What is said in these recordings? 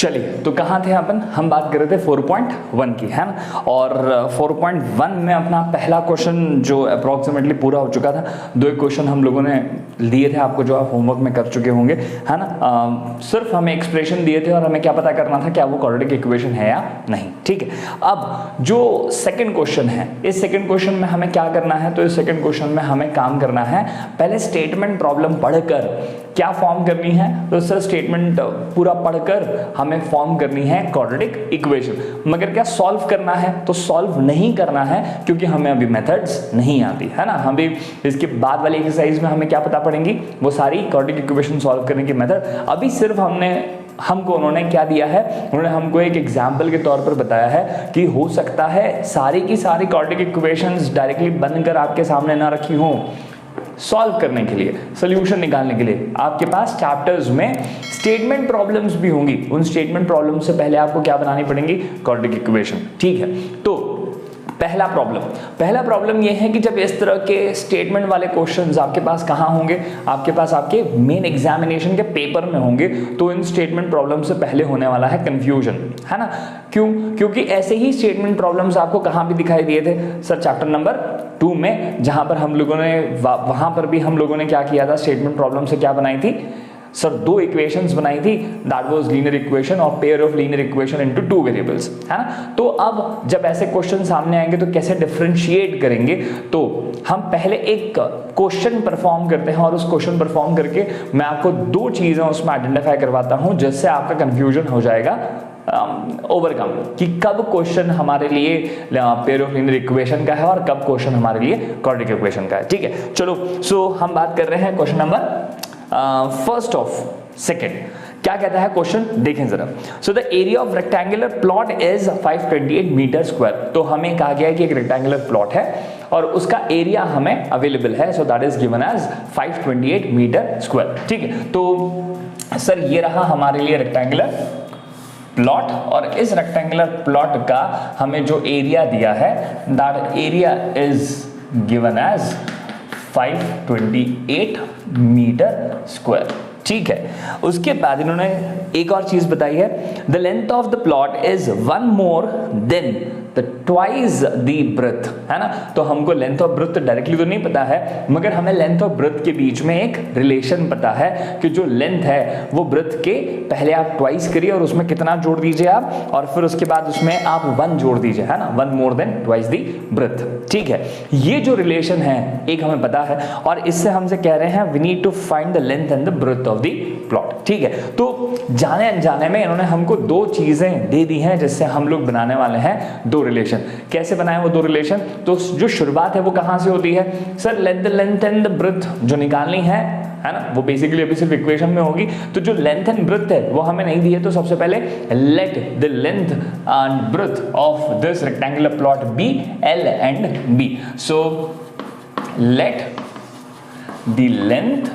चलिए, तो कहाँ थे अपन? हम बात कर रहे थे 4.1 की, है ना। और 4.1 में अपना पहला क्वेश्चन जो अप्रोक्सीमेटली पूरा हो चुका था। 2 क्वेश्चन हम लोगों ने दिए थे आपको, जो आप होमवर्क में कर चुके होंगे, है ना। सिर्फ हमें एक्सप्रेशन दिए थे और हमें क्या पता करना था क्या वो क्वाड्रेटिक इक्वेशन है या नहीं, ठीक है। अब जो सेकंड क्वेश्चन है, इस सेकंड क्वेश्चन में हमें क्या करना है? तो इस सेकंड क्वेश्चन में हमें काम करना है, पहले स्टेटमेंट प्रॉब्लम पढ़कर क्या फॉर्म करनी है। तो सर स्टेटमेंट पूरा पढ़कर हमें फॉर्म करनी है क्वाड्रेटिक इक्वेशन, मगर क्या सॉल्व करना है? तो सॉल्व नहीं करना है, क्योंकि हमें अभी मेथड्स नहीं आती, है ना। हम भी इसके बाद वाली एक्सरसाइज में हमें क्या पता पड़ेंगी, वो सारी क्वाड्रेटिक इक्वेशन सॉल्व करने की मेथड। अभी सिर्फ हमको उन्होंने क्या दिया है, उन्होंने हमको एक एग्जाम्पल के तौर पर बताया है कि हो सकता है सारी की सारी क्वाड्रेटिक इक्वेशंस डायरेक्टली बनकर आपके सामने ना रखी हों, सॉल्व करने के लिए, सॉल्यूशन निकालने के लिए आपके पास चैप्टर्स में स्टेटमेंट प्रॉब्लम्स भी होंगी। उन स्टेटमेंट प्रॉब्लम से पहले आपको क्या बनानी पड़ेंगी? क्वाड्रेटिक इक्वेशन, ठीक है। तो पहला प्रॉब्लम ये है कि जब इस तरह के स्टेटमेंट वाले क्वेश्चंस आपके पास कहाँ होंगे? आपके पास आपके मेन एग्जामिनेशन के पेपर में होंगे। तो इन स्टेटमेंट प्रॉब्लम से पहले होने वाला है कंफ्यूजन, है ना। क्यों? क्योंकि ऐसे ही स्टेटमेंट प्रॉब्लम्स आपको कहाँ भी दिखाई दिए थे सर? चैप्टर नंबर 2 में, जहां पर हम लोगों ने वहां पर भी हम लोगों ने क्या किया था? स्टेटमेंट प्रॉब्लम से क्या बनाई थी सर? 2 इक्वेशंस बनाई थी, दैट वाज लीनियर इक्वेशन और pair of linear equation into 2 variables, है ना। तो अब जब ऐसे क्वेश्चन सामने आएंगे तो कैसे डिफरेंशिएट करेंगे? तो हम पहले एक क्वेश्चन परफॉर्म करते हैं और उस क्वेश्चन परफॉर्म करके मैं आपको 2 चीजें उसमें आइडेंटिफाई करवाता हूं, जिससे आपका कंफ्यूजन हो जाएगा ओवरकम, कि कब क्वेश्चन हमारे लिए पेयर ऑफ लीनियर इक्वेशन का है और कब क्वेश्चन हमारे लिए क्वाड्रेटिक इक्वेशन का है, ठीक है। चलो, सो हम बात कर रहे हैं question number first of second. क्या कहता है क्वेश्चन? देखें जरा। So the area of rectangular plot is 528 metre square. तो हमें कहा गया है कि एक रेक्टेंगुलर प्लॉट है और उसका एरिया हमें अवेलेबल है, so that is given as 528 metre square, ठीक है। तो सर ये रहा हमारे लिए रेक्टेंगुलर प्लॉट, और इस रेक्टेंगुलर प्लॉट का हमें जो एरिया दिया है, that area is given as 528 metre square, ठीक है। उसके बाद इन्होंने एक और चीज बताई है, the length of the plot is 1 more than the twice the breadth, है ना। तो हमको लेंथ ऑफ ब्रेथ डायरेक्टली तो नहीं पता है, मगर हमें लेंथ ऑफ ब्रेथ के बीच में एक रिलेशन पता है कि जो लेंथ है वो ब्रेथ के पहले आप ट्वाइस करिए और उसमें कितना जोड़ दीजिए आप, और फिर उसके बाद उसमें आप 1 जोड़ दीजिए, है ना। 1 more than twice the breadth, ठीक है। ये जो रिलेशन है एक हमें पता है, और इससे हमसे कह रहे हैं we need to find the length and the breadth of the plot, ठीक है। तो जाने अनजाने में इन्होंने हमको 2 चीजें दे दी हैं जिससे हम लोग बनाने वाले हैं 2 रिलेशन। कैसे बनाए वो 2 रिलेशन? तो जो शुरुआत है वो कहां से होती है sir? Length and the breadth जो निकालनी है ना, वो बेसिकली अभी सिर्फ इक्वेशन में होगी। तो जो लेंथ एंड ब्रेथ है वो हमें नहीं दी है, तो सबसे पहले let the length and breadth of this rectangular plot be L and B। So let the length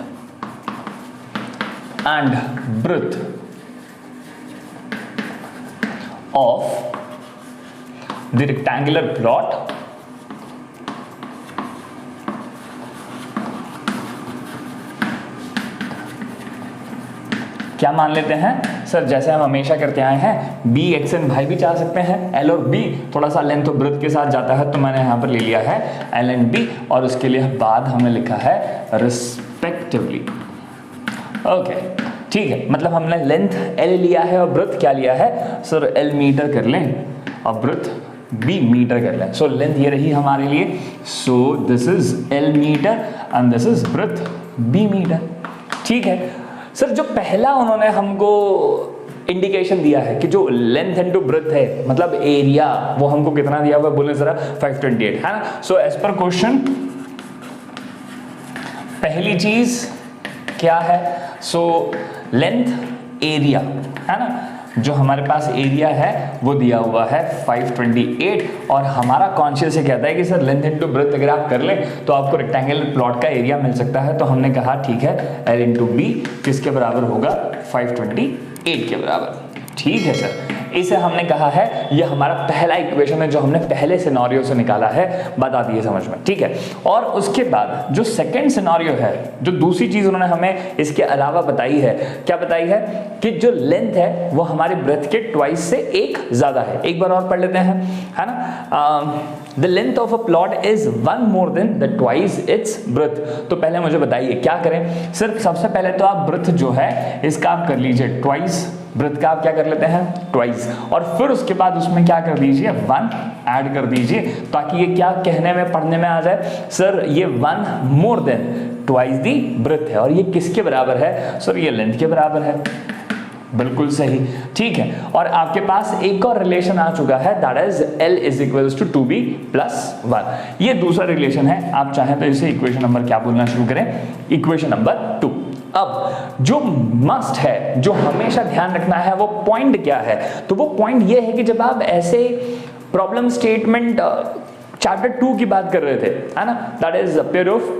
and breadth of the rectangular plot क्या मान लेते हैं सर? जैसे हम हमेशा करते आए हैं, बी एक्स एंड वाई भी चाह सकते हैं, एल और बी थोड़ा सा लेंथ और ब्रेथ के साथ जाता है, तो मैंने यहाँ पर ले लिया है एल एंड बी, और उसके लिए बाद हमने लिखा है रिस्पेक्टिवली, ओके, ठीक है। मतलब हमने लेंथ L लिया है और ब्रेथ क्या लिया है सर? L मीटर कर लें और ब्रेथ B मीटर कर लें। सो लेंथ ये रही हमारे लिए, so this is L metre and this is breadth B metre, ठीक है। सर जो पहला उन्होंने हमको इंडिकेशन दिया है कि जो लेंथ एंड टू ब्रेथ है, मतलब एरिया, वो हमको कितना दिया हुआ है बोले जरा? 528, है ना। सो एज पर क्वेश्चन पहली चीज क्या है? सो लेंथ एरिया, है ना, जो हमारे पास एरिया है वो दिया हुआ है 528, और हमारा कॉन्शियस ये कहता है कि सर लेंथ इनटू ब्रेथ अगर आप कर लें तो आपको रेक्टेंगुलर प्लॉट का एरिया मिल सकता है। तो हमने कहा ठीक है, L इंटू बी किसके बराबर होगा? 528 के बराबर, ठीक है सर। इसे हमने कहा है ये हमारा पहला इक्वेशन है जो हमने पहले सिनेरियो से निकाला है, बता दिए समझ में, ठीक है। और उसके बाद जो सेकंड सिनेरियो है, जो दूसरी चीज उन्होंने हमें इसके अलावा बताई है, क्या बताई है कि जो लेंथ है वो हमारे ब्रेथ के ट्वाइस से एक ज्यादा है। एक बार और पढ़ लेते हैं, है ना। The length of a plot is 1 more than the twice its breath. तो पहले मुझे बताइए क्या करें। सिर्फ सबसे पहले तो आप ब्रेथ जो है इसका आप कर लीजिए ट्वाइस, ब्रेथ का आप क्या कर लेते हैं ट्वाइस, और फिर उसके बाद उसमें क्या कर दीजिए 1 ऐड कर दीजिए, ताकि ये क्या कहने में पढ़ने में आ जाए, सर ये 1 more than twice the breadth है। और ये किसके बराबर है, सर ये लेंथ के बराबर है। बिल्कुल सही, ठीक है। और आपके पास एक और रिलेशन आ चुका है, that is L is equals to 2b plus 1। ये दूसरा रिलेशन है, आप चाहें तो इसे इक्वेशन नंबर क्या बोलना शुरू करें, इक्वेशन नंबर 2। अब जो मस्ट है, जो हमेशा ध्यान रखना है, वो पॉइंट क्या है, तो वो पॉइंट ये है कि जब आप ऐसे प्रॉब्लम स्टेटमेंट चैप्टर 2 की बात कर रहे थे, है ना, that is pair of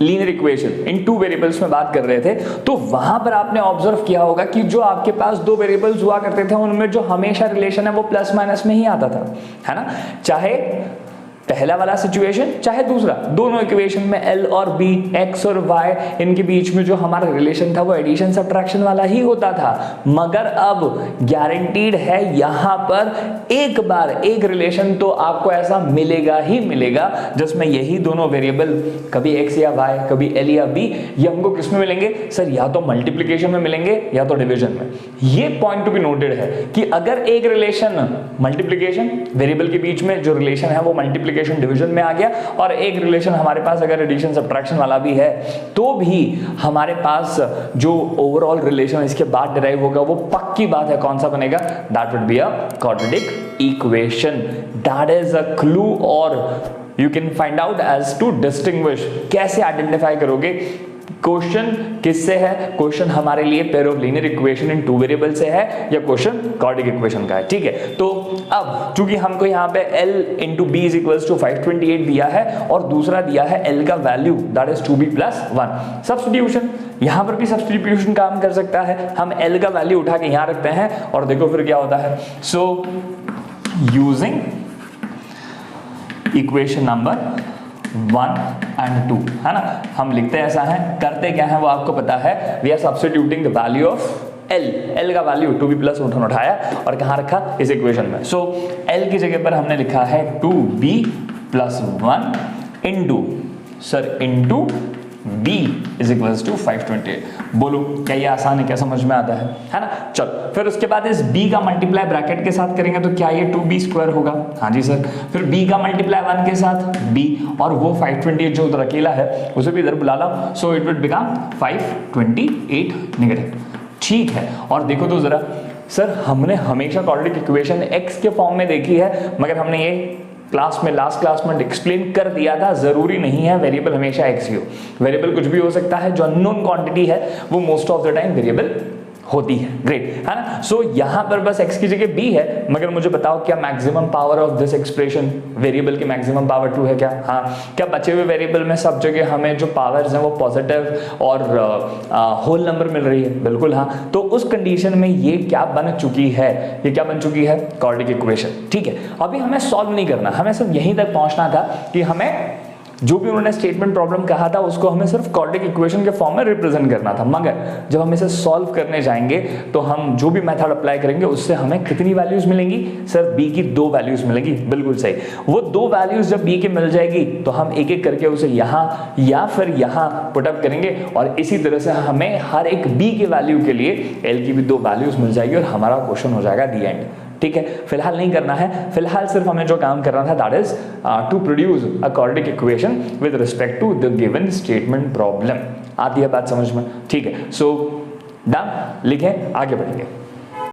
linear equation in 2 variables में बात कर रहे थे, तो वहां पर आपने ऑब्जर्व किया होगा कि जो आपके पास 2 वेरिएबल्स हुआ करते थे उनमें जो हमेशा रिलेशन है वो प्लस माइनस में ही आता था, है ना। चाहे पहला वाला सिचुएशन चाहे दूसरा, दोनों इक्वेशन में L और B, X और Y, इनके बीच में जो हमारा रिलेशन था वो एडिशन सब्ट्रैक्शन वाला ही होता था। मगर अब गारंटीड है यहां पर एक बार एक रिलेशन तो आपको ऐसा मिलेगा ही मिलेगा जिसमें यही दोनों वेरिएबल कभी X या Y, कभी L या B, ये हमको किस में मिलेंगे, सर या तो मल्टीप्लीकेशन में मिलेंगे या तो डिवीजन में। ये पॉइंट टू बी नोटेड है कि अगर एक रिलेशन मल्टीप्लीकेशन, वेरिएबल के बीच में जो रिलेशन है वो मल्टीप्लीकेशन डिवीजन में आ गया, और एक रिलेशन हमारे पास अगर एडिशन सब्ट्रैक्शन वाला भी है, तो भी हमारे पास जो ओवरऑल रिलेशन इसके बाद डिराइव होगा वो पक्की बात है कौन सा बनेगा, that would be a quadratic equation. That is a clue, और you can find out as to distinguish, कैसे आइडेंटिफाई करोगे क्वेश्चन किससे है, क्वेश्चन हमारे लिए pair of linear equation in 2 variable से है या क्वेश्चन क्वाड्रेटिक इक्वेशन का है, ठीक है। तो अब चूंकि हमको यहाँ पे L into B is equals to 528 दिया है और दूसरा दिया है L का value that is 2b plus 1, substitution, यहाँ पर भी सब्स्टिट्यूशन काम कर सकता है। हम L का वैल्यू उठा के यहाँ रखते हैं और देखो फिर क्या होता है। So using equation number 1 and 2, है ना, हम लिखते ऐसा है, करते क्या है वो आपको पता है, we are substituting the value of L का वैल्यू 2b प्लस 1 उठाया और कहाँ रखा, इस इक्वेशन में। सो L की जगह पर हमने लिखा है 2b plus 1 into sir into b is equals to 528। बोलो क्या ये आसान है, क्या समझ में आता है ना। चलो फिर उसके बाद इस b का मल्टीप्लाई ब्रैकेट के साथ करेंगे तो क्या ये 2b स्क्वायर होगा, हाँ जी सर। फिर b का मल्टीप्लाई 1 के साथ b, और वो 528 जो उधर अकेला है उसे भी इधर बुला लो, so it will become 528 negative, ठीक है। और देखो तो जरा, सर हमने हमेशा क्वाड्रेटिक इक्वेशन x के फॉर्म में देखी है, मगर हमने ये क्लास में लास्ट क्लास में एक्सप्लेन कर दिया था, जरूरी नहीं है वेरिएबल हमेशा x ही हो, वेरिएबल कुछ भी हो सकता है, जो अननोन क्वांटिटी है वो most of the time variable होती है, ग्रेट, है ना। सो यहाँ पर बस x की जगह b है, मगर मुझे बताओ क्या maximum power of this expression, variable की मैक्सिमम पावर 2 है क्या, हाँ। क्या बचे हुए वेरिएबल में सब जगह हमें जो पावर्स हैं वो पॉजिटिव और होल नंबर मिल रही है, बिल्कुल हाँ। तो उस कंडीशन में ये क्या बन चुकी है, ये क्या बन चुकी है, क्वाड्रेटिक इक्वेशन, ठीक है। अभी हमें सॉल्व नहीं करना, हमें सिर्फ यहीं तक पहुंचना था कि हमें जो भी उन्होंने स्टेटमेंट प्रॉब्लम कहा था उसको हमें सिर्फ क्वाड्रेटिक इक्वेशन के फॉर्म में रिप्रेजेंट करना था। मगर जब हम इसे सॉल्व करने जाएंगे तो हम जो भी मेथड अप्लाई करेंगे उससे हमें कितनी वैल्यूज मिलेंगी, सर b की 2 वैल्यूज मिलेंगी, बिल्कुल सही। वो 2 वैल्यूज जब b की मिल जाएगी तो हम एक एक करके उसे यहाँ या फिर यहाँ पुटअप करेंगे, और इसी तरह से हमें हर एक b की वैल्यू के लिए l की भी 2 वैल्यूज मिल जाएगी और हमारा क्वेश्चन हो जाएगा दी एंड, ठीक है। फिलहाल नहीं करना है, फिलहाल सिर्फ हमें जो काम करना था that is to produce a quadratic equation with respect to the given statement problem. आती है बात समझ में, ठीक है। सो डन, लिखें, आगे बढ़ेंगे।